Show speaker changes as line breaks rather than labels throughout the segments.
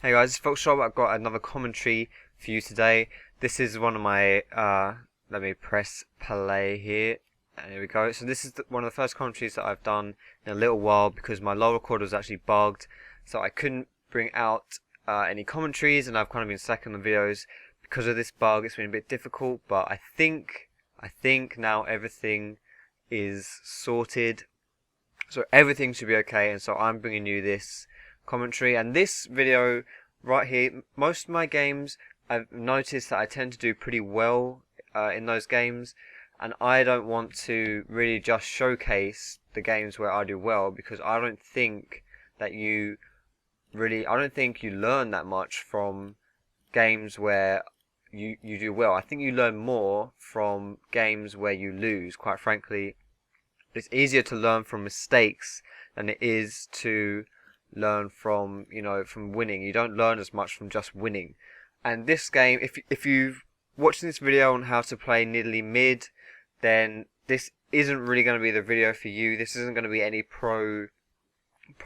Hey guys, it's Foxdrop. I've got another commentary for you today. This is one of my, let me press play here. And here we go. So this is one of the first commentaries that I've done in a little while because my LoL recorder was actually bugged. So I couldn't bring out any commentaries, and I've kind of been slacking on the videos because of this bug. It's been a bit difficult, but I think now everything is sorted. So everything should be okay, and so I'm bringing you this commentary. And this video right here, most of my games, I've noticed that I tend to do pretty well in those games, and I don't want to really just showcase the games where I do well, because I don't think that I don't think you learn that much from games where you do well. I think you learn more from games where you lose, quite frankly. It's easier to learn from mistakes than it is to learn from, from winning. You don't learn as much from just winning. And this game, if you've watched this video on how to play Nidalee Mid, then this isn't really going to be the video for you. This isn't going to be any pro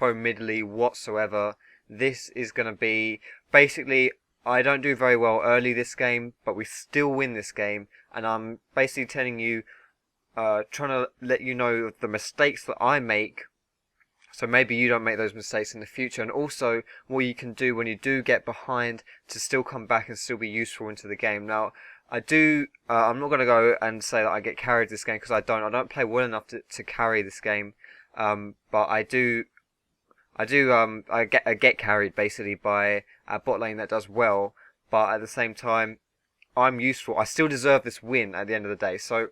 mid league whatsoever. This is going to be basically, I don't do very well early this game, but we still win this game, and I'm basically telling you, trying to let you know the mistakes that I make, so maybe you don't make those mistakes in the future, and also what you can do when you do get behind to still come back and still be useful into the game. Now, I'm not going to go and say that I get carried this game, because I don't play well enough to carry this game, but I get carried basically by a bot lane that does well, but at the same time, I'm useful. I still deserve this win at the end of the day, so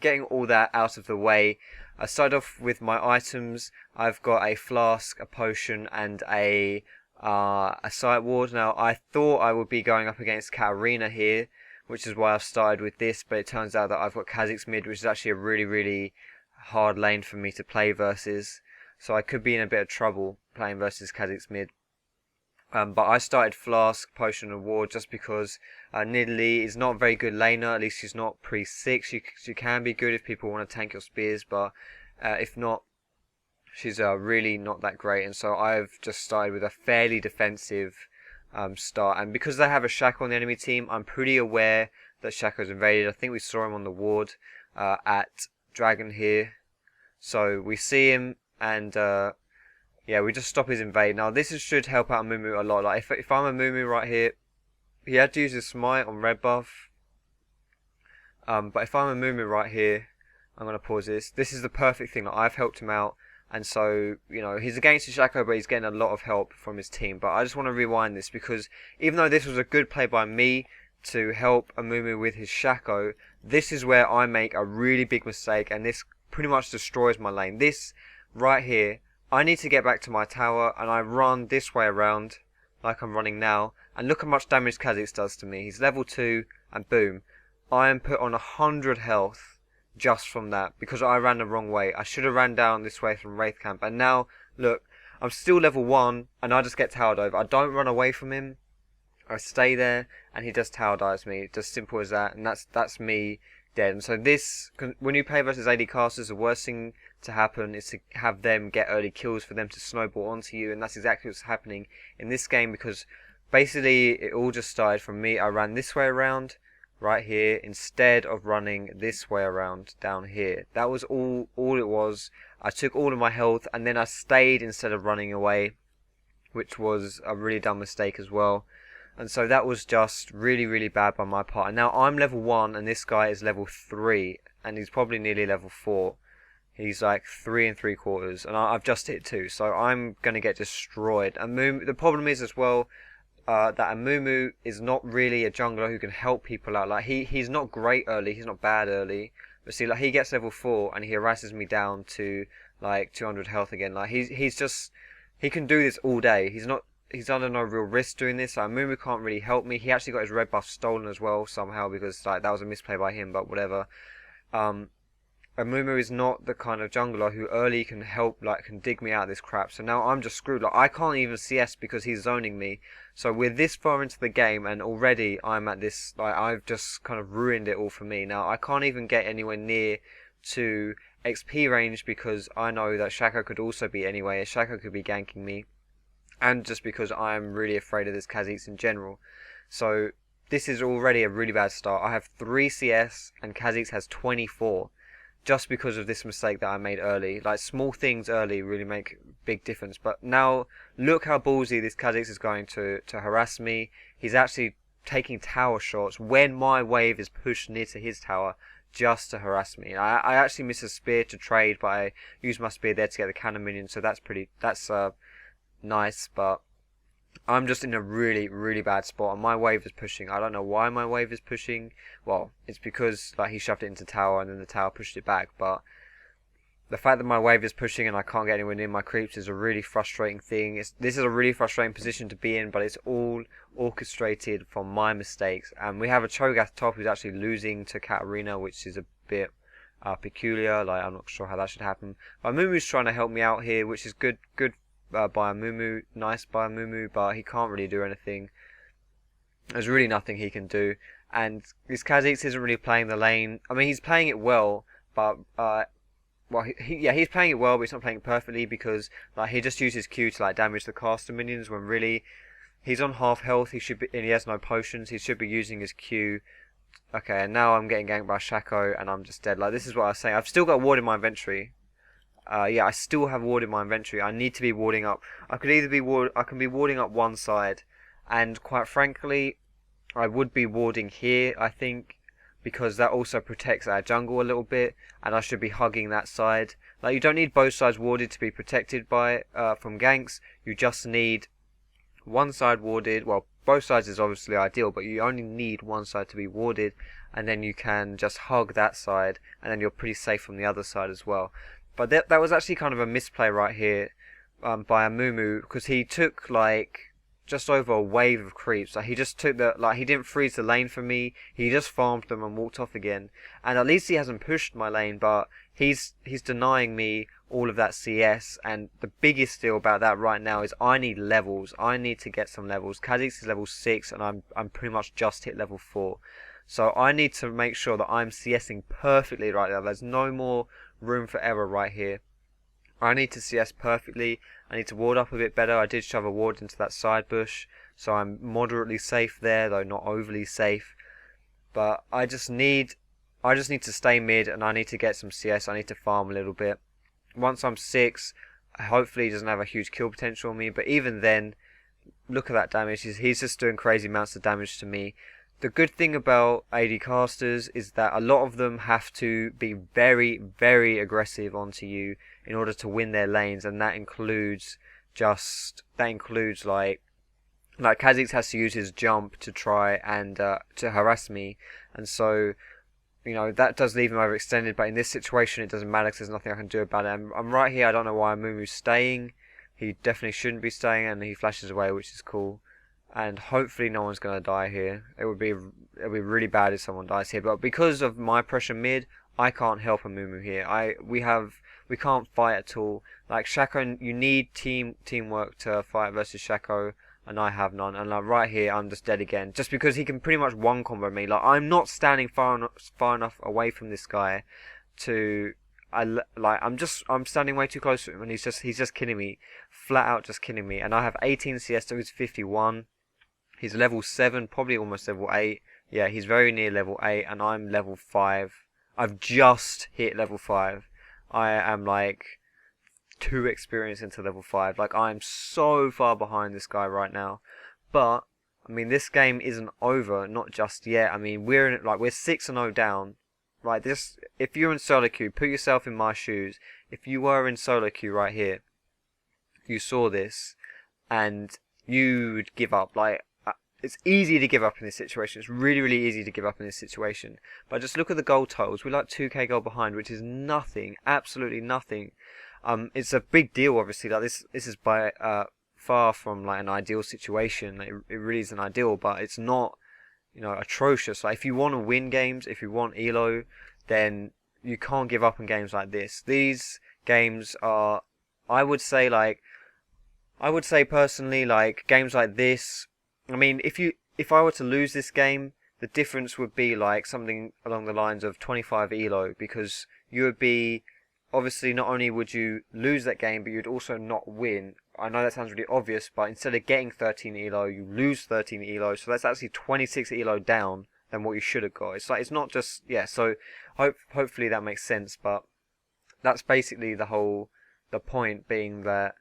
getting all that out of the way, I start off with my items. I've got a flask, a potion, and a sight ward. Now, I thought I would be going up against Katarina here, which is why I've started with this, but it turns out that I've got Kha'Zix mid, which is actually a really, really hard lane for me to play versus. So I could be in a bit of trouble playing versus Kha'Zix mid. But I started Flask, Potion and Ward just because Nidalee is not a very good laner. At least she's not pre-6. She can be good if people want to tank your spears, but if not, she's really not that great. And so I've just started with a fairly defensive start. And because they have a Shaco on the enemy team, I'm pretty aware that Shaco's invaded. I think we saw him on the ward at Dragon here. So we see him, and yeah, we just stop his invade. Now, should help out Mumu a lot. Like, if I'm a Mumu right here, he had to use his smite on red buff. But if I'm a Mumu right here, I'm going to pause this. This is the perfect thing. Like, I've helped him out. And so, he's against the Shaco, but he's getting a lot of help from his team. But I just want to rewind this, because even though this was a good play by me to help a Mumu with his Shaco, this is where I make a really big mistake, and this pretty much destroys my lane. This right here, I need to get back to my tower, and I run this way around, like I'm running now, and look how much damage Kha'Zix does to me. He's level 2, and boom. I am put on 100 health just from that, because I ran the wrong way. I should have ran down this way from Wraith Camp, and now, look, I'm still level 1, and I just get towered over. I don't run away from him, I stay there, and he just tower dives me. Just simple as that, and that's me dead. And so when you play versus AD casters, the worst thing to happen is to have them get early kills for them to snowball onto you, and that's exactly what's happening in this game, because basically it all just started from me. I ran this way around right here instead of running this way around down here. That was all it was. I took all of my health, and then I stayed instead of running away, which was a really dumb mistake as well. And so that was just really, really bad by my part. And now I'm level 1, and this guy is level 3, and he's probably nearly level 4. He's like 3 3/4, and I've just hit 2, so I'm going to get destroyed. And the problem is as well that a Mumu is not really a jungler who can help people out. Like, he's not great early, he's not bad early, but see, like, he gets level 4 and he harasses me down to like 200 health again. Like, he can do this all day. He's under no real risk doing this. So Mumu can't really help me. He actually got his red buff stolen as well somehow, because like that was a misplay by him, but whatever. Mumu is not the kind of jungler who early can help, like, can dig me out of this crap. So now I'm just screwed. Like, I can't even CS because he's zoning me. So we're this far into the game, and already I'm at this, like, I've just kind of ruined it all for me. Now, I can't even get anywhere near to XP range, because I know that Shaco could also be anyway. Shaco could be ganking me. and just because I'm really afraid of this Kha'Zix in general. So this is already a really bad start. I have 3 CS and Kha'Zix has 24. Just because of this mistake that I made early. Like, small things early really make big difference. But now, look how ballsy this Kha'Zix is going to harass me. He's actually taking tower shots when my wave is pushed near to his tower just to harass me. I actually miss a spear to trade, but I use my spear there to get the cannon minion, so that's nice, but I'm just in a really, really bad spot, and my wave is pushing. I don't know why my wave is pushing. Well, it's because like he shoved it into tower and then the tower pushed it back, but the fact that my wave is pushing and I can't get anywhere near my creeps is a really frustrating thing. This is a really frustrating position to be in, but it's all orchestrated from my mistakes. And we have a Cho'Gath top who's actually losing to Katarina, which is a bit peculiar. Like, I'm not sure how that should happen. But Mumu's trying to help me out here, which is good by Mumu, nice by Mumu, but he can't really do anything. There's really nothing he can do. And this Kha'Zix isn't really playing the lane. I mean, he's playing it well, but well, he's playing it well, but he's not playing it perfectly because like he just uses Q to like damage the caster minions when really he's on half health. He should be, and he has no potions. He should be using his Q. Okay, and now I'm getting ganked by Shaco, and I'm just dead. Like, this is what I was saying. I've still got a ward in my inventory. Yeah, I still have ward in my inventory. I need to be warding up. I can be warding up one side, and quite frankly, I would be warding here, I think, because that also protects our jungle a little bit, and I should be hugging that side. Like, you don't need both sides warded to be protected by from ganks. You just need one side warded. Well, both sides is obviously ideal, but you only need one side to be warded, and then you can just hug that side, and then you're pretty safe from the other side as well. But that was actually kind of a misplay right here by a Mumu, because he took like just over a wave of creeps. Like, he just took he didn't freeze the lane for me. He just farmed them and walked off again. And at least he hasn't pushed my lane, but he's denying me all of that CS. And the biggest deal about that right now is I need levels. I need to get some levels. Kha'Zix is level 6 and I'm pretty much just hit level 4. So I need to make sure that I'm CSing perfectly right now. There's no more room for error right here. I need to CS perfectly. I need to ward up a bit better. I did shove a ward into that side bush, so I'm moderately safe there, though not overly safe. But I just need to stay mid, and I need to get some CS. I need to farm a little bit. Once I'm 6, hopefully he doesn't have a huge kill potential on me. But even then, look at that damage. He's just doing crazy amounts of damage to me. The good thing about AD casters is that a lot of them have to be very, very aggressive onto you in order to win their lanes, and that includes like Kha'Zix has to use his jump to try and to harass me, and so you know that does leave him overextended. But in this situation, it doesn't matter because there's nothing I can do about it. I'm right here. I don't know why Mumu's staying. He definitely shouldn't be staying, and he flashes away, which is cool. And hopefully no one's going to die here. It would be really bad if someone dies here. But because of my pressure mid, I can't help a Mumu here. We can't fight at all. Like, Shaco, you need teamwork to fight versus Shaco, and I have none. And like right here, I'm just dead again, just because he can pretty much one combo me. Like, I'm not standing far enough away from this guy to. I'm standing way too close to him, and he's just killing me, flat out just killing me. And I have 18 CS to his 51. He's level 7, probably almost level 8. Yeah, he's very near level 8, and I'm level 5. I've just hit level 5. I am like 2 experience into level 5. Like, I'm so far behind this guy right now. But I mean, this game isn't over, not just yet. I mean, we're 6-0 down. Right, if you're in solo queue, put yourself in my shoes. If you were in solo queue right here, you saw this, and you'd give up. Like, it's easy to give up in this situation. It's really, really easy to give up in this situation. But just look at the goal totals. We're like 2k goal behind, which is nothing, absolutely nothing. It's a big deal, obviously. Like, this is by far from like an ideal situation. It really isn't ideal, but it's not, you know, atrocious. Like, if you want to win games, if you want Elo, then you can't give up on games like this. These games are, I would say personally, like, games like this. I mean, if I were to lose this game, the difference would be like something along the lines of 25 Elo, because you would be, obviously, not only would you lose that game, but you'd also not win. I know that sounds really obvious, but instead of getting 13 elo, you lose 13 elo, so that's actually 26 elo down than what you should have got. It's like, it's not just, yeah, so hopefully that makes sense, but that's basically the point being that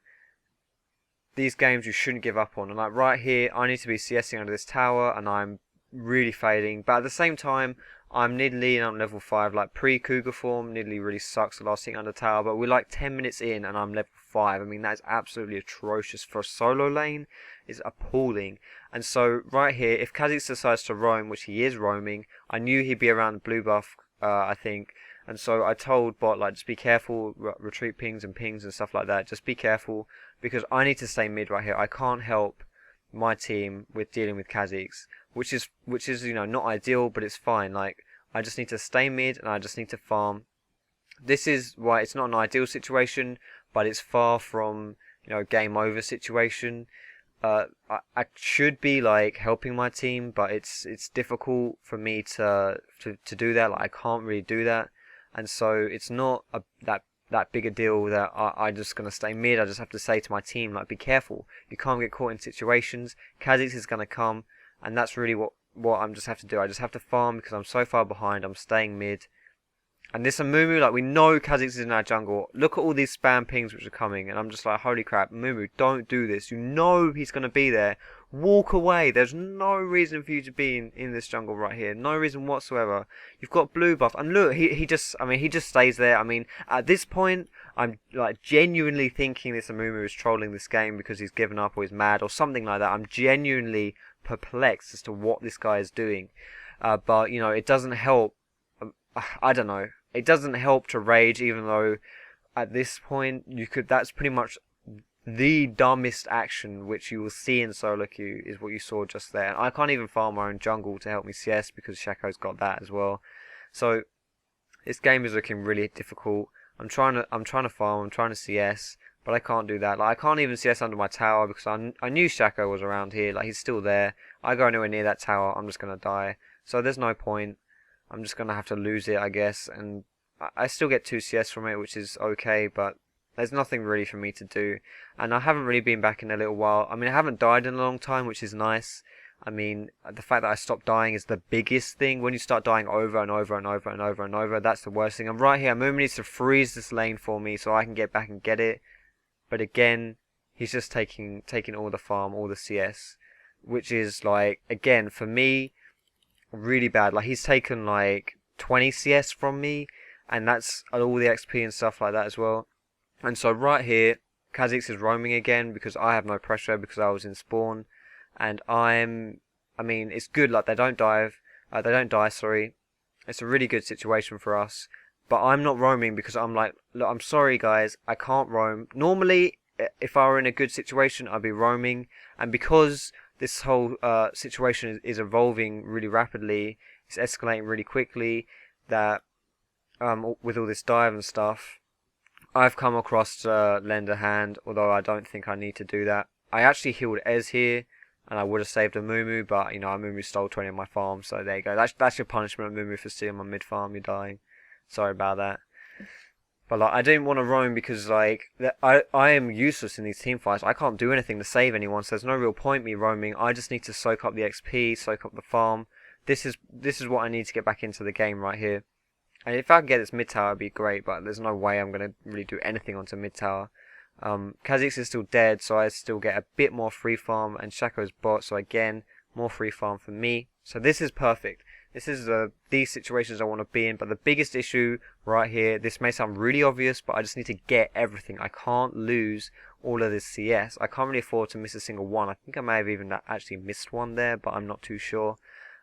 these games you shouldn't give up on. And like right here, I need to be CSing under this tower, and I'm really fading. But at the same time, I'm Nidalee and I'm level 5. Like pre-Cougar form, Nidalee really sucks the last thing under tower. But we're like 10 minutes in and I'm level 5. I mean, that is absolutely atrocious. For a solo lane, it's appalling. And so right here, if Kha'Zix decides to roam, which he is roaming, I knew he'd be around the blue buff, I think. And so I told bot, like, just be careful, retreat pings and stuff like that. Just be careful, because I need to stay mid right here. I can't help my team with dealing with Kha'Zix, which is not ideal, but it's fine. Like, I just need to stay mid and I just need to farm. This is why it's not an ideal situation, but it's far from game over situation. I should be like helping my team, but it's difficult for me to do that. Like, I can't really do that, and so it's not that big a deal that I'm just gonna stay mid. I just have to say to my team, like, be careful. You can't get caught in situations. Kha'Zix is gonna come, and that's really what I just have to do. I just have to farm because I'm so far behind. I'm staying mid. And this Amumu, like, we know Kha'Zix is in our jungle. Look at all these spam pings which are coming, and I'm just like, holy crap, Amumu, don't do this. You know he's going to be there. Walk away. There's no reason for you to be in this jungle right here. No reason whatsoever. You've got blue buff, and look, he just stays there. I mean, at this point, I'm like genuinely thinking this Amumu is trolling this game because he's given up or he's mad or something like that. I'm genuinely perplexed as to what this guy is doing. But it doesn't help. I don't know. It doesn't help to rage, even though at this point that's pretty much the dumbest action which you will see in solo queue is what you saw just there. And I can't even farm my own jungle to help me CS because Shaco's got that as well. So this game is looking really difficult. I'm trying to farm, I'm trying to CS, but I can't do that. Like, I can't even CS under my tower because I knew Shaco was around here. Like, he's still there. I go anywhere near that tower, I'm just gonna die. So there's no point. I'm just going to have to lose it, I guess, and I still get 2 CS from it, which is okay, but there's nothing really for me to do, and I haven't really been back in a little while. I mean, I haven't died in a long time, which is nice. I mean, the fact that I stopped dying is the biggest thing. When you start dying over and over and over and over and over, that's the worst thing. I'm right here. Amumu needs to freeze this lane for me so I can get back and get it, but again, he's just taking all the farm, all the CS, which is, like, again, for me, really bad. Like, he's taken like 20 CS from me, and that's all the XP and stuff like that as well. And so right here, Kha'Zix is roaming again because I have no pressure because I was in spawn, and I mean, it's good. Like, they don't die. Sorry, it's a really good situation for us. But I'm not roaming because I'm like, look, I'm sorry guys, I can't roam. Normally, if I were in a good situation, I'd be roaming, and because this whole situation is evolving really rapidly, it's escalating really quickly, that with all this dive and stuff, I've come across to lend a hand, although I don't think I need to do that. I actually healed Ez here, and I would have saved Amumu, but Amumu stole 20 of my farm, so there you go. That's your punishment, Amumu, for stealing my mid farm. You're dying. Sorry about that. But like, I didn't want to roam because like I am useless in these team fights. I can't do anything to save anyone, so there's no real point me roaming. I just need to soak up the XP, soak up the farm. This is what I need to get back into the game right here. And if I can get this mid tower, it'd be great. But there's no way I'm gonna really do anything onto mid tower. Kha'Zix is still dead, so I still get a bit more free farm, and Shaco's bot, so again, more free farm for me. So this is perfect. This is these situations I want to be in, but the biggest issue right here, this may sound really obvious, but I just need to get everything. I can't lose all of this CS. I can't really afford to miss a single one. I think I may have even actually missed one there, but I'm not too sure.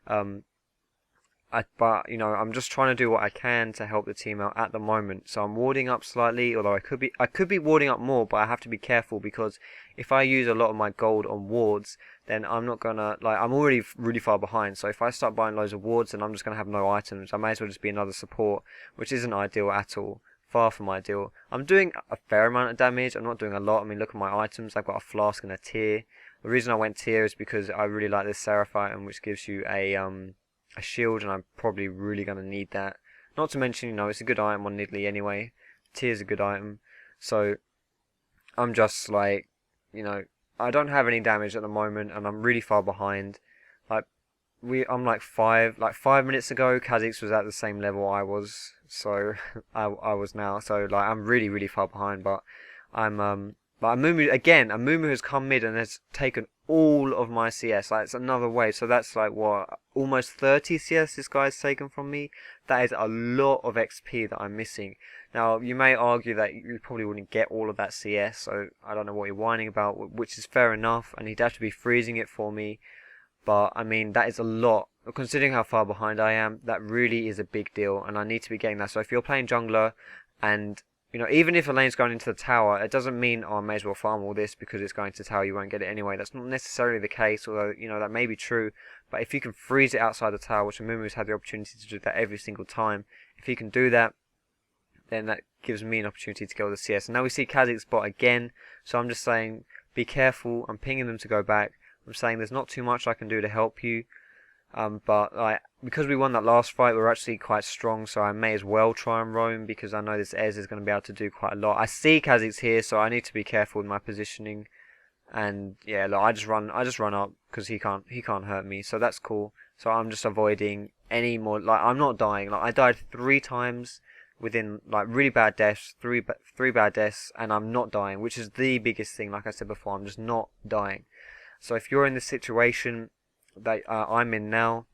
But I'm just trying to do what I can to help the team out at the moment. So I'm warding up slightly, although I could be warding up more, but I have to be careful because if I use a lot of my gold on wards, then I'm not gonna, like, I'm already really far behind. So if I start buying loads of wards, then I'm just gonna have no items. I may as well just be another support, which isn't ideal at all. Far from ideal. I'm doing a fair amount of damage. I'm not doing a lot. I mean, look at my items. I've got a flask and a tier. The reason I went tier is because I really like this Seraph item, which gives you a shield, and I'm probably really going to need that. Not to mention, it's a good item on Nidalee anyway. Tier's a good item. So I'm just like you know, I don't have any damage at the moment, and I'm really far behind. Like I'm like 5 minutes ago, Kha'Zix was at the same level I was, so I was now. So like I'm really far behind, but I'm. But Amumu has come mid and has taken all of my CS. Like it's another wave, so that's like what, almost 30 CS this guy's taken from me. That is a lot of XP that I'm missing. Now you may argue that you probably wouldn't get all of that CS, so I don't know what you're whining about, which is fair enough, and he'd have to be freezing it for me. But I mean, that is a lot. Considering how far behind I am, that really is a big deal, and I need to be getting that. So if you're playing jungler, and you know, even if a lane's going into the tower, it doesn't mean, oh, I may as well farm all this because it's going to tower, you won't get it anyway. That's not necessarily the case, although, you know, that may be true. But if you can freeze it outside the tower, which Amumu's had the opportunity to do that every single time, if he can do that, then that gives me an opportunity to go with the CS. And now we see Kha'Zix bot again, so I'm just saying, be careful. I'm pinging them to go back. I'm saying there's not too much I can do to help you. But like, because we won that last fight, we're actually quite strong, so I may as well try and roam because I know this Ez is going to be able to do quite a lot. I see Kha'Zix here, so I need to be careful with my positioning. And yeah, look, I just run up because he can't hurt me, so that's cool. So I'm just avoiding any more. Like I'm not dying. Like I died 3 times within like really bad deaths, three bad deaths, and I'm not dying, which is the biggest thing. Like I said before, I'm just not dying. So if you're in this situation that I'm in now,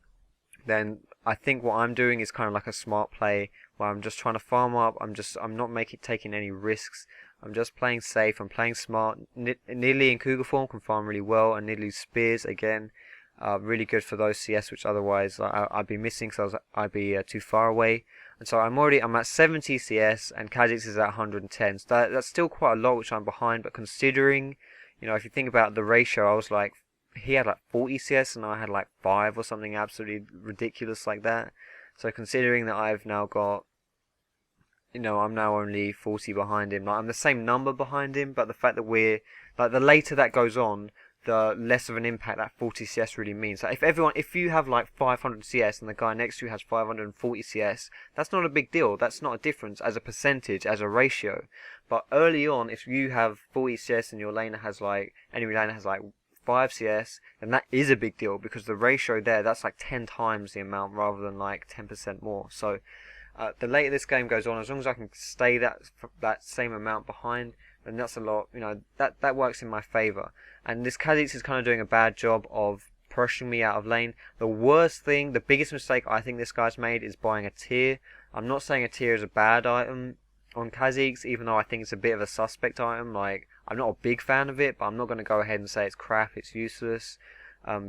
then I think what I'm doing is kind of like a smart play where I'm just trying to farm up. I'm not taking any risks. I'm just playing safe. I'm playing smart. Nidalee and Cougar form can farm really well, and Nidalee's spears again, really good for those CS, which otherwise I'd be missing because I'd be too far away. And so I'm at 70 CS, and Kha'Zix is at 110. So that's still quite a lot, which I'm behind. But considering, you know, if you think about the ratio, I was like, he had like 40 CS and I had like 5 or something absolutely ridiculous like that. So considering that I've now got, you know, I'm now only 40 behind him. Like I'm the same number behind him, but the fact that we're like, the later that goes on, the less of an impact that 40 CS really means. Like if you have like 500 CS and the guy next to you has 540 CS, that's not a big deal. That's not a difference as a percentage, as a ratio. But early on, if you have 40 CS and your laner has like, enemy laner has like 5 CS, then that is a big deal because the ratio there, that's like 10 times the amount rather than like 10% more. So the later this game goes on, as long as I can stay that same amount behind, then that's a lot, you know, that works in my favour. And this Kha'Zix is kind of doing a bad job of pressuring me out of lane. The worst thing, the biggest mistake I think this guy's made is buying a tier. I'm not saying a tier is a bad item on Kha'Zix, even though I think it's a bit of a suspect item. Like, I'm not a big fan of it, but I'm not going to go ahead and say it's crap, it's useless,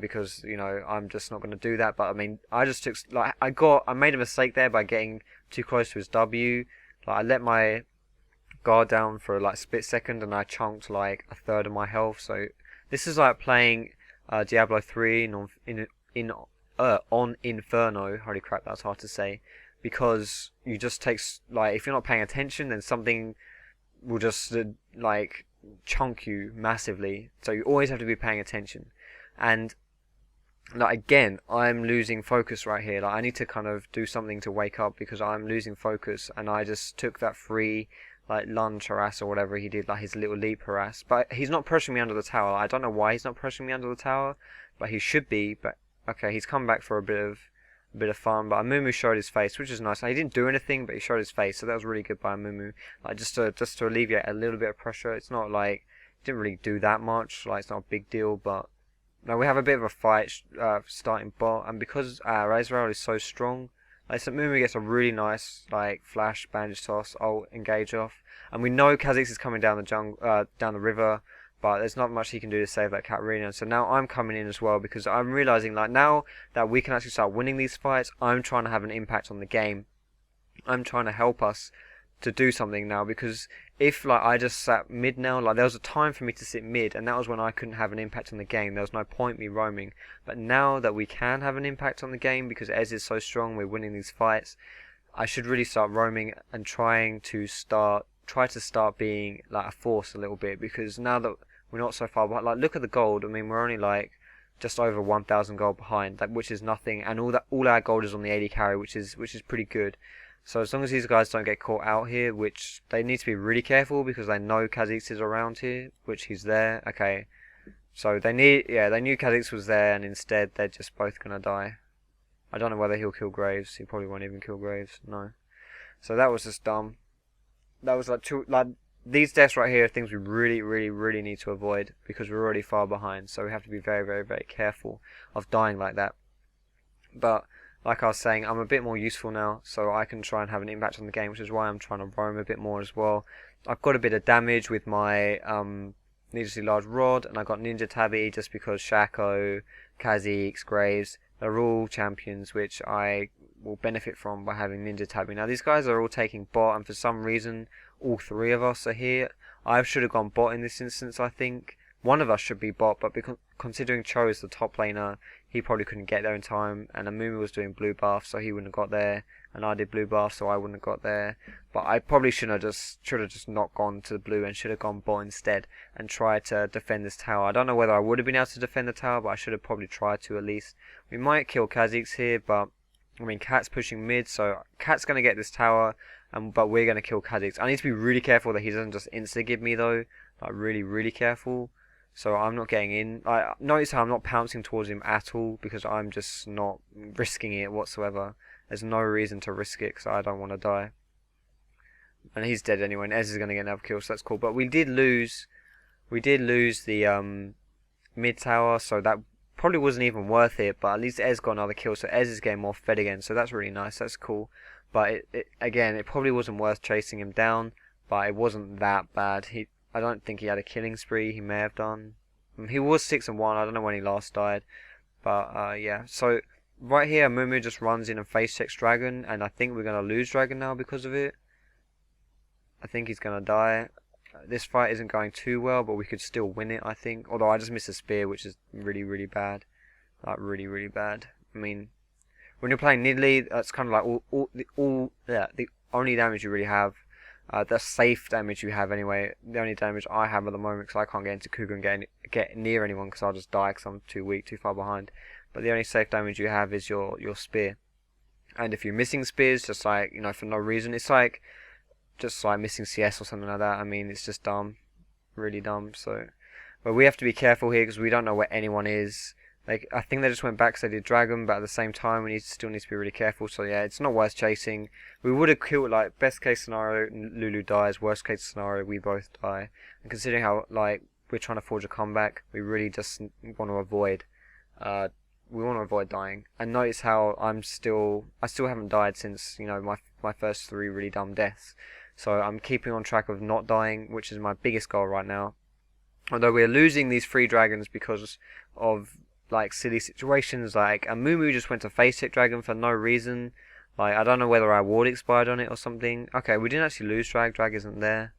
because, you know, I'm just not going to do that. But I mean, I just took, like, I made a mistake there by getting too close to his W. Like, I let my guard down for like a split second and I chunked like a third of my health. So this is like playing Diablo 3 on Inferno. Holy crap, that's hard to say. Because you just take, like, if you're not paying attention, then something will just like chunk you massively. So you always have to be paying attention. And like, again, I'm losing focus right here. Like, I need to kind of do something to wake up because I'm losing focus, and I just took that free like lunge harass or whatever he did, like his little leap harass. But he's not pressuring me under the tower. I don't know why he's not pressuring me under the tower, but he should be. But okay, he's come back for a bit of fun. But Amumu showed his face, which is nice. Like, he didn't do anything, but he showed his face, so that was really good by Amumu. Like, just to alleviate a little bit of pressure. It's not like, didn't really do that much. Like, it's not a big deal, but now we have a bit of a fight starting bot, and because Razorel is so strong, like, Amumu gets a really nice like flash bandage toss, ult, engage off, and we know Kha'Zix is coming down the river, but there's not much he can do to save that Katarina. So now I'm coming in as well because I'm realizing, like, now that we can actually start winning these fights, I'm trying to have an impact on the game. I'm trying to help us to do something now, because if like I just sat mid now, like there was a time for me to sit mid and that was when I couldn't have an impact on the game. There was no point me roaming. But now that we can have an impact on the game because Ez is so strong, we're winning these fights, I should really start roaming and try to start being like a force a little bit, because now that we're not so far behind, like look at the gold. I mean, we're only like just over 1,000 gold behind, like, which is nothing, and all our gold is on the AD carry, which is pretty good. So as long as these guys don't get caught out here, which they need to be really careful because they know Kha'Zix is around here, which he's there. Okay, so they knew Kha'Zix was there, and instead they're just both gonna die. I don't know whether he'll kill Graves. He probably won't even kill Graves. No. So that was just dumb. That was these deaths right here are things we really need to avoid because we're already far behind. So we have to be very careful of dying like that. But like I was saying, I'm a bit more useful now, so I can try and have an impact on the game, which is why I'm trying to roam a bit more as well. I've got a bit of damage with my needlessly large rod, and I got Ninja Tabby just because Shaco, Kha'Zix, Graves, they're all champions which I will benefit from by having Ninja Tabby. Now these guys are all taking bot, and for some reason all three of us are here. I should have gone bot in this instance, I think. One of us should be bot, but because considering Cho is the top laner, he probably couldn't get there in time, and Amumu was doing blue buff, so he wouldn't have got there, and I did blue buff, so I wouldn't have got there. But I probably should have just not gone to blue and should have gone bot instead and tried to defend this tower. I don't know whether I would have been able to defend the tower, but I should have probably tried to at least. We might kill Kha'Zix here, but I mean Cat's pushing mid, so Cat's gonna get this tower, but we're gonna kill Kha'Zix. I need to be really careful that he doesn't just insta give me though, like really careful. So I'm not getting in. I notice how I'm not pouncing towards him at all because I'm just not risking it whatsoever. There's no reason to risk it because I don't want to die. And he's dead anyway, and Ez is going to get another kill, so that's cool. But we did lose the mid tower, so that probably wasn't even worth it. But at least Ez got another kill, so Ez is getting more fed again, so that's really nice. That's cool. But again, it probably wasn't worth chasing him down, but it wasn't that bad. I don't think he had a killing spree. He may have done. He was 6-1. I don't know when he last died. But yeah. So right here, Mumu just runs in and face checks Dragon. And I think we're going to lose Dragon now because of it. I think he's going to die. This fight isn't going too well, but we could still win it, I think. Although I just missed a spear, which is really bad. Like really bad. I mean, when you're playing Nidalee, that's kind of like the only damage you really have. The safe damage you have anyway. The only damage I have at the moment because I can't get into Cougar and get near anyone because I'll just die because I'm too weak, too far behind. But the only safe damage you have is your spear. And if you're missing spears, just like, you know, for no reason, it's like just like missing CS or something like that. I mean, it's just dumb, really dumb. So, but we have to be careful here because we don't know where anyone is. Like, I think they just went back because they did Dragon, but at the same time, we still need to be really careful. So yeah, it's not worth chasing. We would have killed, like, best case scenario, Lulu dies. Worst case scenario, we both die. And considering how, like, we're trying to forge a comeback, we really just want to avoid, dying. And notice how I still haven't died since, you know, my first 3 really dumb deaths. So I'm keeping on track of not dying, which is my biggest goal right now. Although we're losing these 3 dragons because of like silly situations, like Amumu just went to face hit Dragon for no reason. Like, I don't know whether our ward expired on it or something. Okay, we didn't actually lose Drag isn't there.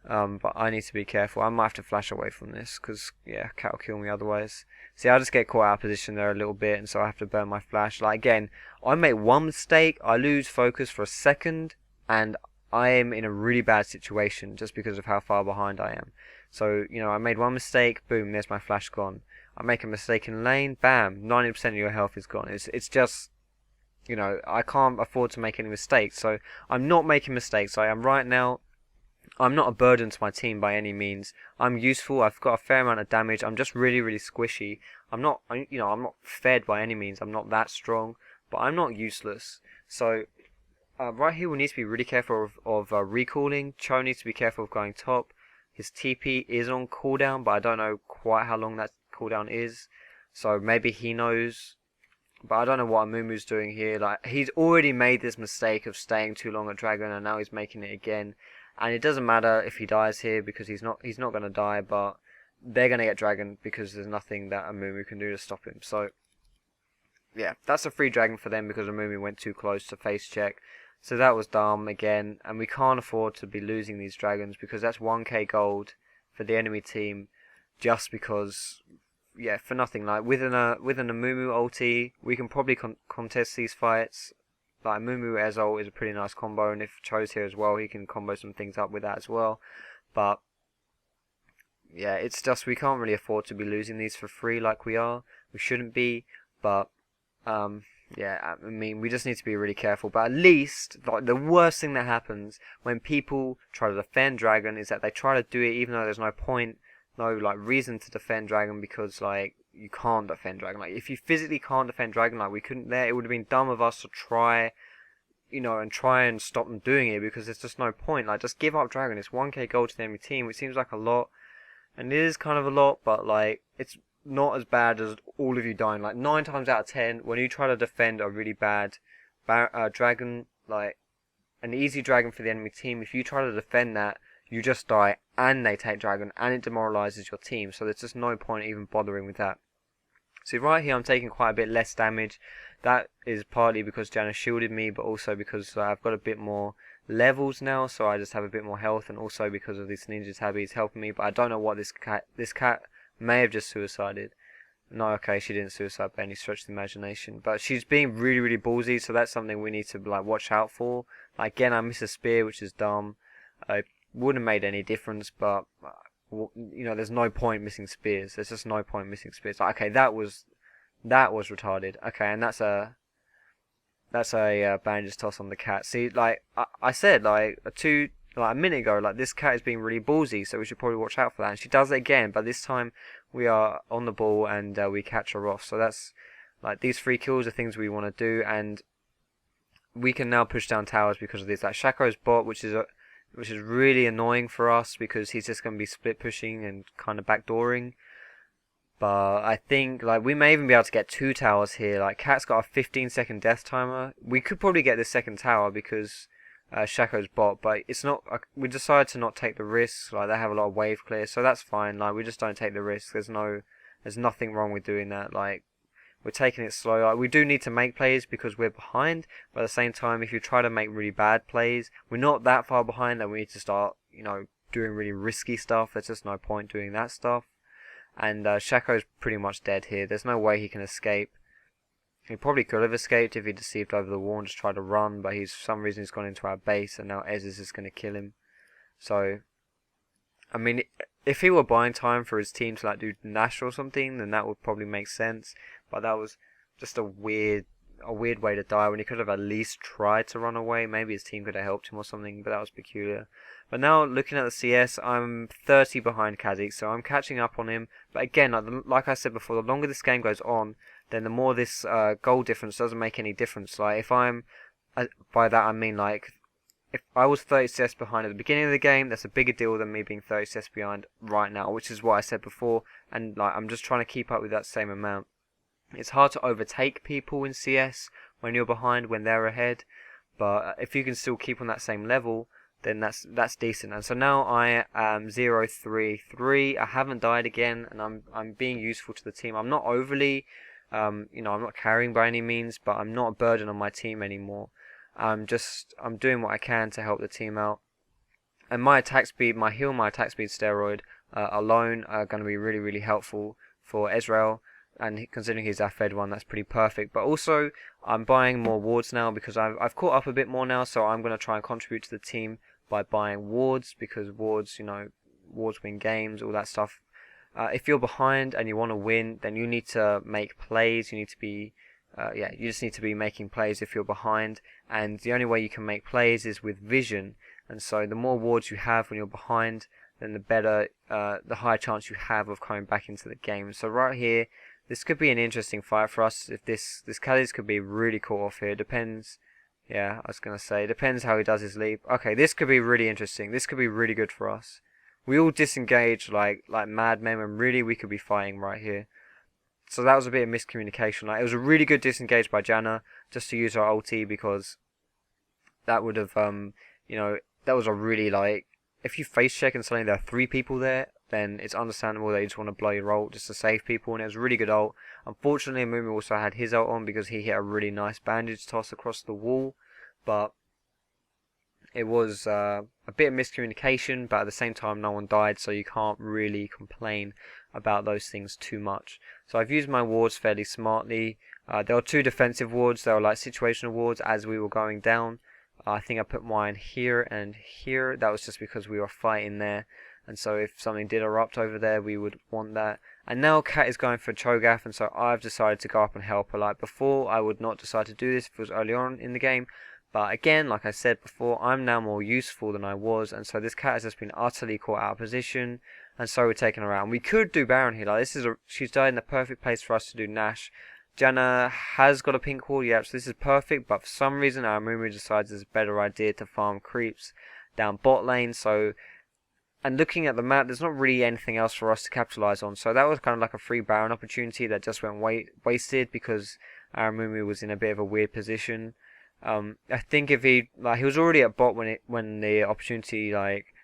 But I need to be careful. I might have to flash away from this because, yeah, Cat will kill me otherwise. See, I just get caught out of position there a little bit, and so I have to burn my flash. Like, again, I make one mistake, I lose focus for a second, and I am in a really bad situation just because of how far behind I am. So, you know, I made one mistake, boom, there's my flash gone. I make a mistake in lane, bam, 90% of your health is gone. It's just, you know, I can't afford to make any mistakes. So I'm not making mistakes. I am right now. I'm not a burden to my team by any means. I'm useful. I've got a fair amount of damage. I'm just really squishy. I'm not fed by any means. I'm not that strong, but I'm not useless. So right here we need to be really careful of recalling. Cho needs to be careful of going top. His TP is on cooldown, but I don't know quite how long that cooldown is, so maybe he knows, but I don't know what Amumu's doing here. Like, he's already made this mistake of staying too long at Dragon, and now he's making it again. And it doesn't matter if he dies here because he's not going to die, but they're going to get Dragon because there's nothing that Amumu can do to stop him. So yeah, that's a free Dragon for them because Amumu went too close to face check. So that was dumb again, and we can't afford to be losing these Dragons because that's 1k gold for the enemy team just because, yeah, for nothing. Like, with an Amumu ulti, we can probably contest these fights. Like, Amumu as ult is a pretty nice combo, and if Cho's here as well, he can combo some things up with that as well. But yeah, it's just we can't really afford to be losing these for free like we are. We shouldn't be, but Yeah, I mean, we just need to be really careful. But at least, like, the worst thing that happens when people try to defend Dragon is that they try to do it even though there's no point, no, like, reason to defend Dragon because, like, you can't defend Dragon. Like, if you physically can't defend Dragon, like, we couldn't there, it would have been dumb of us to try, and try and stop them doing it because there's just no point. Like, just give up Dragon. It's 1k gold to the enemy team, which seems like a lot. And it is kind of a lot, but, like, it's not as bad as all of you dying. Like 9 times out of 10, when you try to defend a really bad dragon, like an easy dragon for the enemy team, if you try to defend that, you just die and they take dragon and it demoralizes your team. So there's just no point even bothering with that. See, right here I'm taking quite a bit less damage. That is partly because Janna shielded me, but also because I've got a bit more levels now, so I just have a bit more health, and also because of this ninja tabby is helping me. But I don't know what this cat may have just suicided. No, okay, she didn't suicide by any stretch of the imagination. But she's being really, really ballsy, so that's something we need to like watch out for. Like, again, I miss a spear, which is dumb. It wouldn't have made any difference, but there's no point missing spears. There's just no point missing spears. Like, okay, that was retarded. Okay, and that's a bandage toss on the cat. See, like I said, like a minute ago, like this cat is being really ballsy, so we should probably watch out for that. And she does it again, but this time we are on the ball and we catch her off. So that's like these 3 kills are things we want to do, and we can now push down towers because of this. Like Shaco's bot, which is really annoying for us because he's just going to be split pushing and kind of backdooring. But I think like we may even be able to get 2 towers here. Like Cat's got a 15-second death timer. We could probably get the second tower because Shaco's bot, but it's not. We decided to not take the risk. Like they have a lot of wave clear, so that's fine. Like we just don't take the risk. There's nothing wrong with doing that. Like we're taking it slow. Like, we do need to make plays because we're behind, but at the same time, if you try to make really bad plays, we're not that far behind that we need to start, doing really risky stuff. There's just no point doing that stuff. And Shaco's pretty much dead here. There's no way he can escape. He probably could have escaped if he deceived over the wall and just tried to run, but for some reason he's gone into our base, and now Ez is just going to kill him. So, I mean, if he were buying time for his team to like do Nash or something, then that would probably make sense. But that was just a weird way to die when he could have at least tried to run away. Maybe his team could have helped him or something, but that was peculiar. But now, looking at the CS, I'm 30 behind Kazik, so I'm catching up on him. But again, like I said before, the longer this game goes on, then the more this goal difference doesn't make any difference. Like, if I'm... by that I mean, like, if I was 30 CS behind at the beginning of the game, that's a bigger deal than me being 30 CS behind right now, which is what I said before. And, like, I'm just trying to keep up with that same amount. It's hard to overtake people in CS when you're behind, when they're ahead. But if you can still keep on that same level, then that's decent. And so now I am 0-3-3. I haven't died again, and I'm being useful to the team. I'm not overly, I'm not carrying by any means, but I'm not a burden on my team anymore. I'm doing what I can to help the team out. And my attack speed, my heal, my attack speed steroid alone are going to be really, really helpful for Ezreal. And considering he's our Fed one, that's pretty perfect. But also, I'm buying more wards now because I've caught up a bit more now. So I'm going to try and contribute to the team by buying wards, because wards, wards win games, all that stuff. If you're behind and you want to win, then you need to make plays. You need to be, you just need to be making plays if you're behind. And the only way you can make plays is with vision. And so the more wards you have when you're behind, then the better, the higher chance you have of coming back into the game. So right here, this could be an interesting fight for us. If this Khalees could be really caught off here. Depends. Yeah, I was going to say. Depends how he does his leap. Okay, this could be really interesting. This could be really good for us. We all disengage like madmen, and really we could be fighting right here. So that was a bit of miscommunication. Like, it was a really good disengage by Janna just to use her ulti, because that would have, that was a really, like, if you face check and suddenly there are 3 people there, then it's understandable that you just want to blow your ult just to save people, and it was a really good ult. Unfortunately, Mumu also had his ult on because he hit a really nice bandage toss across the wall, but it was a bit of miscommunication, but at the same time no one died, so you can't really complain about those things too much. So I've used my wards fairly smartly. There were 2 defensive wards, they were like situational wards as we were going down. I think I put mine here and here. That was just because we were fighting there, and so if something did erupt over there, we would want that. And now Cat is going for Cho'Gath, and so I've decided to go up and help her. Like before, I would not decide to do this if it was early on in the game. But again, like I said before, I'm now more useful than I was, and so this Cat has just been utterly caught out of position, and so we're taking her out. And we could do Baron here. Like she's died in the perfect place for us to do Nash. Janna has got a pink ward, yeah, so this is perfect, but for some reason our Mumu decides it's a better idea to farm creeps down bot lane, so... And looking at the map, there's not really anything else for us to capitalize on. So that was kind of like a free Baron opportunity that just went wasted because Mumu was in a bit of a weird position. I think if he was already at bot when the opportunity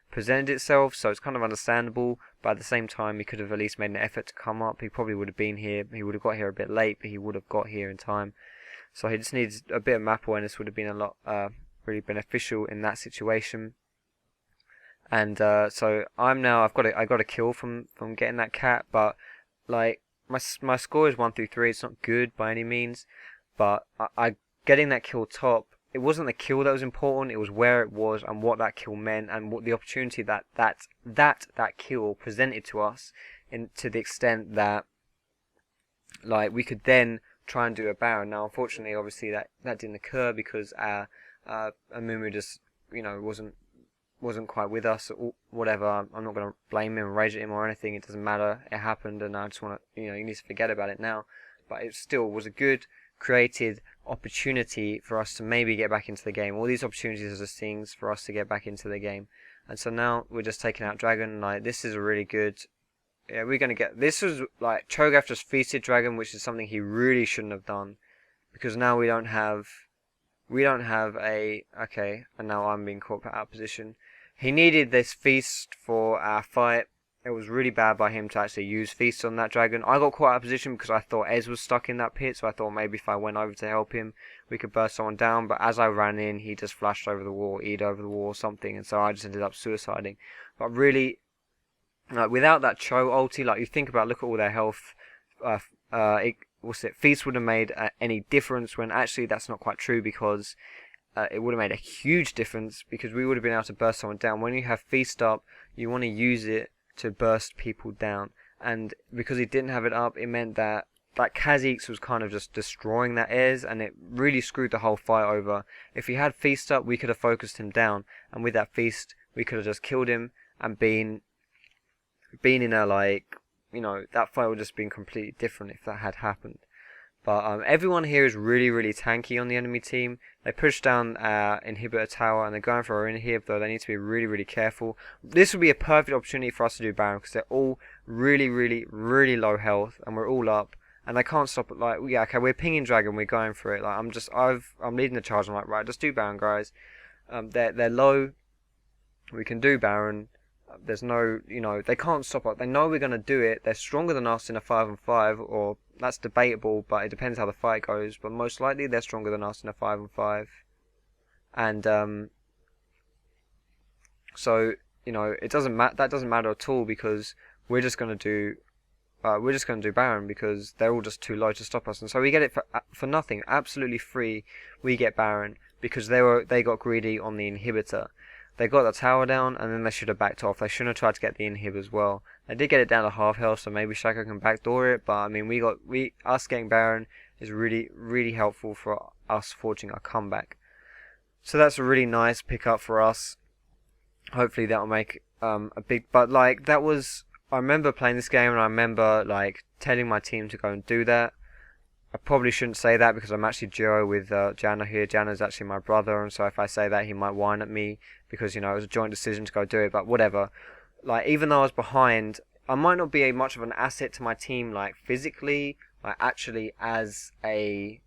presented itself, so it's kind of understandable. But at the same time, he could have at least made an effort to come up. He probably would have been here. He would have got here a bit late, but he would have got here in time. So he just needs a bit of map awareness. Would have been a lot really beneficial in that situation. And so I got a kill from getting that cat, but like my score is 1 through 3. It's not good by any means, but I getting that kill top. It wasn't the kill that was important. It was where it was and what that kill meant and what the opportunity that kill presented to us, to the extent that like we could then try and do a Baron. Now, unfortunately, obviously that didn't occur because Mumu just wasn't quite with us or whatever. I'm not going to blame him or rage at him or anything. It doesn't matter. It happened, and I just want to, you need to forget about it now. But it still was a good created opportunity for us to maybe get back into the game. All these opportunities are just things for us to get back into the game. And so now we're just taking out Dragon. Like, this is a really good... Yeah, we're going to get... This was like Cho'Gath just feasted Dragon, which is something he really shouldn't have done. Because now we don't have a... Okay, and now I'm being caught out of position. He needed this feast for our fight. It was really bad by him to actually use feast on that dragon. I got caught out of position because I thought Ez was stuck in that pit, so I thought maybe if I went over to help him, we could burst someone down. But as I ran in, he just flashed over the wall, E'd over the wall or something, and so I just ended up suiciding. But really, without that Cho ulti, you think about, look at all their health. Feast would have made any difference, when actually that's not quite true, because it would have made a huge difference, because we would have been able to burst someone down. When you have Feast up, you want to use it to burst people down, and because he didn't have it up, it meant that Kha'Zix was kind of just destroying that Ez, and it really screwed the whole fight over. If he had Feast up, we could have focused him down, and with that Feast, we could have just killed him and been in a that fight would have just been completely different if that had happened. But everyone here is really, really tanky on the enemy team. They push down inhibitor tower, and they're going for our inhib, though they need to be really, really careful. This would be a perfect opportunity for us to do Baron, because they're all really, really, really low health, and we're all up, and they can't stop it. Yeah, okay, we're pinging Dragon, we're going for it. I'm leading the charge. I'm like, right, just do Baron, guys. They're low. We can do Baron. There's no, they can't stop us. They know we're going to do it. They're stronger than us in a 5-on-5, or that's debatable, but it depends how the fight goes. But most likely they're stronger than us in a 5-on-5. And so it doesn't matter. That doesn't matter at all, because we're just going to do Baron, because they're all just too low to stop us. And so we get it for nothing, absolutely free. We get Baron because they got greedy on the inhibitor. They got the tower down, and then they should have backed off. They shouldn't have tried to get the inhib as well. They did get it down to half health, so maybe Shaco can backdoor it. But I mean, us getting Baron is really, really helpful for us forging our comeback. So that's a really nice pickup for us. Hopefully that will make a big. But that was. I remember playing this game, and I remember telling my team to go and do that. I probably shouldn't say that, because I'm actually duo with Janna here. Janna's actually my brother, and so if I say that, he might whine at me, because it was a joint decision to go do it. But whatever. Even though I was behind, I might not be much of an asset to my team, physically, actually as a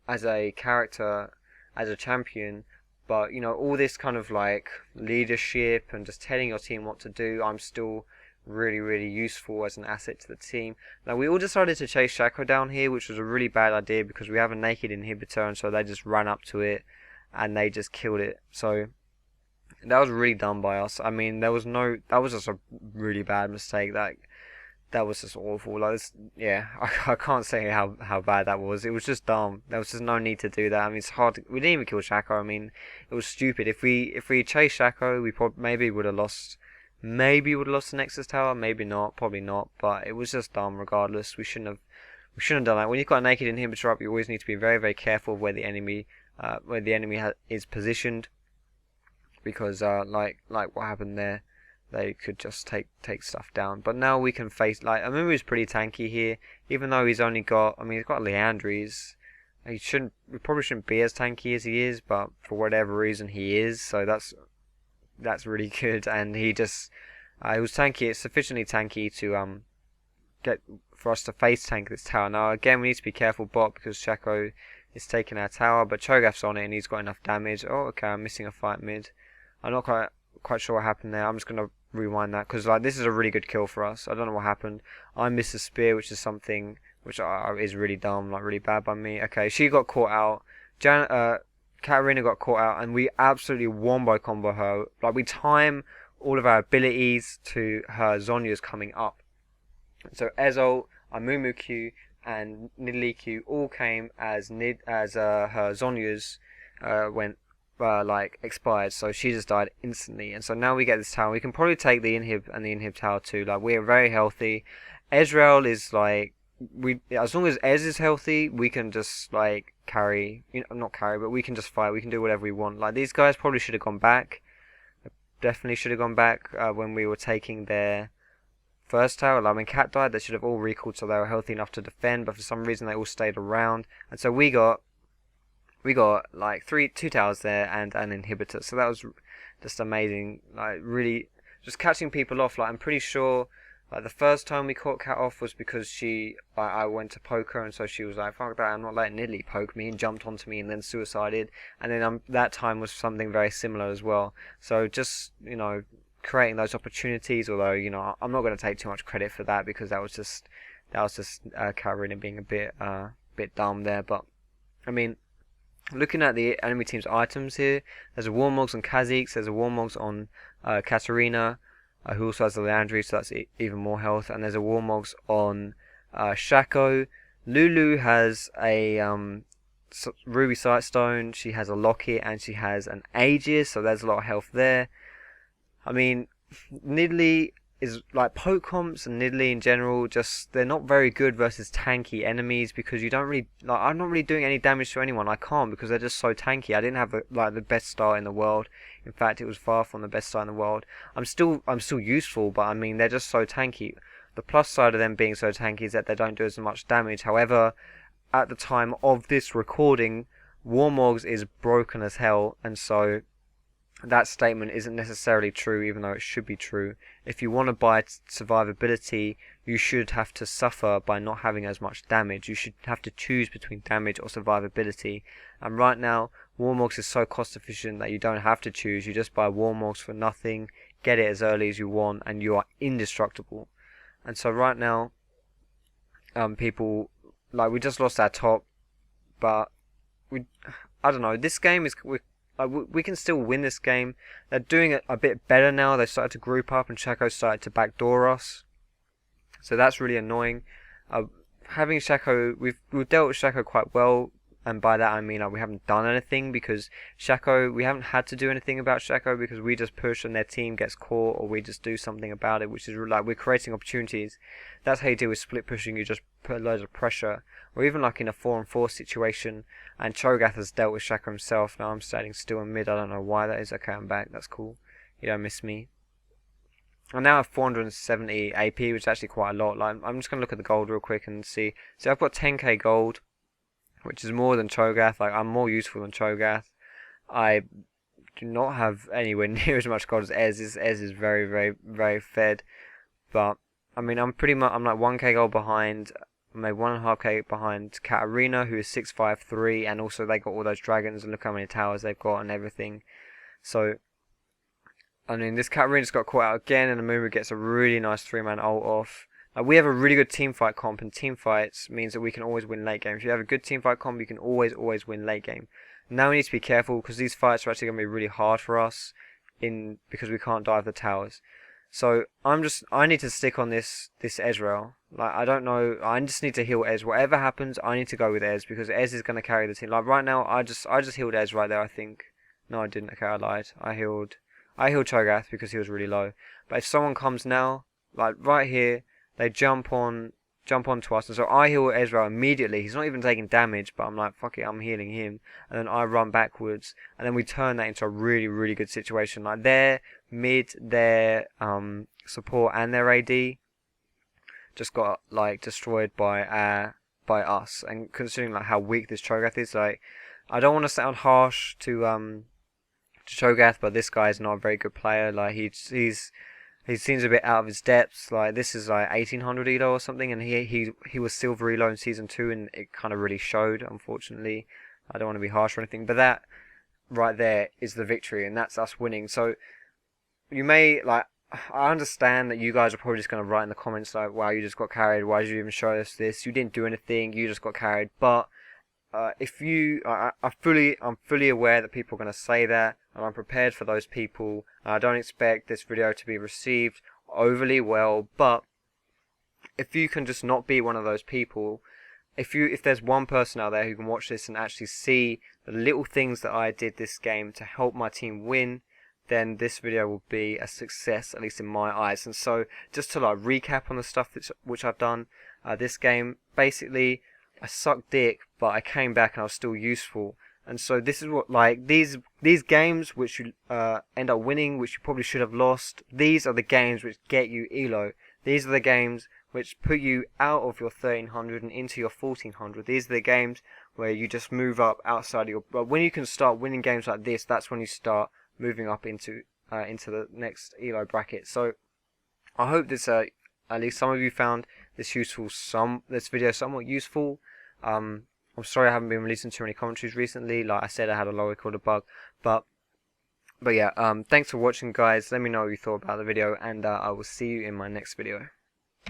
as a character, as a champion. But all this kind of leadership and just telling your team what to do, I'm still really, really useful as an asset to the team. Now, we all decided to chase Shaco down here, which was a really bad idea, because we have a naked inhibitor, and so they just ran up to it and they just killed it. So that was really dumb by us. I mean, that was just a really bad mistake. That was just awful. Yeah, I can't say how bad that was. It was just dumb. There was just no need to do that. I mean, it's hard. We didn't even kill Shaco. I mean, it was stupid. If we chased Shaco, we maybe would have lost Maybe would have lost the Nexus Tower, maybe not, probably not, but it was just dumb regardless. We shouldn't have done that. When you've got a naked inhibitor up, you always need to be very, very careful of where the enemy is positioned, because like what happened there, they could just take stuff down. But now we can face, like, I mean, he was pretty tanky here, even though he's only got, I mean, he's got Leandries. We probably shouldn't be as tanky as he is, but for whatever reason he is, so that's really good. And he just, it was tanky. It's sufficiently tanky to get for us to face tank this tower. Now again, we need to be careful bot because Shaco is taking our tower, but Cho'Gath's on it and he's got enough damage. Oh, okay, I'm missing a fight mid. I'm not quite sure what happened there. I'm just gonna rewind that because like this is a really good kill for us. I don't know what happened. I missed a spear, which is something which is really dumb, like really bad by me. Okay, she got caught out. Katarina got caught out, and we absolutely wombo combo her. Like we time all of our abilities to her Zhonya's coming up. So Ezo, Amumu Q, and Nidalee Q all came as her Zhonya's went like expired, so she just died instantly. And so now we get this tower. We can probably take the inhib and the inhib tower too. Like we're very healthy. Ezreal is like as long as Ez is healthy, we can just like carry, not carry, but we can just fight. We can do whatever we want. Like these guys probably should have gone back. Definitely should have gone back when we were taking their first tower. Like when Cat died, they should have all recalled so they were healthy enough to defend. But for some reason, they all stayed around, and so we got like two towers there and an inhibitor. So that was just amazing. Like really, just catching people off. Like I'm pretty sure. Like the first time we caught Cat off was because I went to poke her, and so she was like, "Fuck that! I'm not letting Nidalee poke me," and jumped onto me and then suicided. And then that time was something very similar as well. So just creating those opportunities. Although I'm not going to take too much credit for that because that was just Katarina being a bit dumb there. But I mean, looking at the enemy team's items here, there's a Warmogs on Kha'Zix, there's a Warmogs on Katarina. Who also has the Leandry, so that's even more health. And there's a Warmogs on Shaco. Lulu has a Ruby Sightstone, she has a Locket, and she has an Aegis, so there's a lot of health there. I mean, Nidalee is like poke comps and Nidalee in general, just they're not very good versus tanky enemies because you don't really I'm not really doing any damage to anyone. I can't because they're just so tanky. I didn't have the best start in the world. In fact, it was far from the best start in the world. I'm still useful, but I mean they're just so tanky. The plus side of them being so tanky is that they don't do as much damage. However, at the time of this recording, Warmogs is broken as hell, and so that statement isn't necessarily true, even though it should be true. If you want to buy survivability, you should have to suffer by not having as much damage. You should have to choose between damage or survivability. And right now, Warmogs is so cost efficient that you don't have to choose. You just buy Warmogs for nothing, get it as early as you want, and you are indestructible. And so right now, people, we just lost our top, but I don't know, this game is, we can still win this game. They're doing it a bit better now. They started to group up and Shaco started to backdoor us. So that's really annoying. Having Shaco, we've dealt with Shaco quite well. And by that I mean we haven't done anything because we haven't had to do anything about Shaco because we just push and their team gets caught or we just do something about it, which is like we're creating opportunities. That's how you deal with split pushing. You just put loads of pressure. Or even like in a 4-on-4 situation, and Cho'Gath has dealt with Shaco himself. Now I'm standing still in mid. I don't know why that is. Okay, I'm back. That's cool. You don't miss me. I now have 470 AP, which is actually quite a lot. Like I'm just gonna look at the gold real quick and see. So I've got 10k gold, which is more than Cho'Gath. Like I'm more useful than Cho'Gath. I do not have anywhere near as much gold as Ez is. Ez is very, very, very fed. But I mean, I'm like 1k gold behind. Maybe 1.5k behind Katarina, who is 653, and also they got all those dragons, and look how many towers they've got and everything. So, I mean, this Katarina's got caught out again, and Amumu gets a really nice 3-man ult off. We have a really good teamfight comp, and teamfights means that we can always win late game. If you have a good teamfight comp, you can always win late game. Now we need to be careful, because these fights are actually going to be really hard for us, because we can't dive the towers. So I need to stick on this Ezreal. Like I don't know, I just need to heal Ez. Whatever happens, I need to go with Ez because Ez is gonna carry the team. Like right now, I just healed Ez right there. I think. No, I didn't. Okay, I lied. I I healed Cho'Gath because he was really low. But if someone comes now, like right here, they jump onto us, and so I heal Ezreal immediately. He's not even taking damage, but I'm like, fuck it, I'm healing him, and then I run backwards, and then we turn that into a really, really good situation. Like their mid, their support, and their AD just got like destroyed by us. And considering like how weak this Cho'Gath is, like I don't want to sound harsh to Cho'Gath, but this guy is not a very good player. Like he seems a bit out of his depths. Like this is like 1800 Elo or something, and he was silver Elo in season 2, and it kind of really showed. Unfortunately, I don't want to be harsh or anything, but that right there is the victory, and that's us winning. So you may like. I understand that you guys are probably just going to write in the comments like, wow, you just got carried, why did you even show us this, you didn't do anything, you just got carried. But I'm fully aware that people are going to say that, and I'm prepared for those people. I don't expect this video to be received overly well, but if you can just not be one of those people, if there's one person out there who can watch this and actually see the little things that I did this game to help my team win, then this video will be a success, at least in my eyes. And so, just to like recap on the stuff which I've done this game, basically I sucked dick, but I came back and I was still useful. And so this is what, like, these games which you end up winning, which you probably should have lost, these are the games which get you Elo. These are the games which put you out of your 1300 and into your 1400. These are the games where you just move up outside of your... But when you can start winning games like this, that's when you start moving up into the next Elo bracket. So I hope this at least some of you found this video somewhat useful. I'm sorry I haven't been releasing too many commentaries recently. Like I said, I had a low recorder bug, but yeah, thanks for watching, guys. Let me know what you thought about the video, and I will see you in my next video.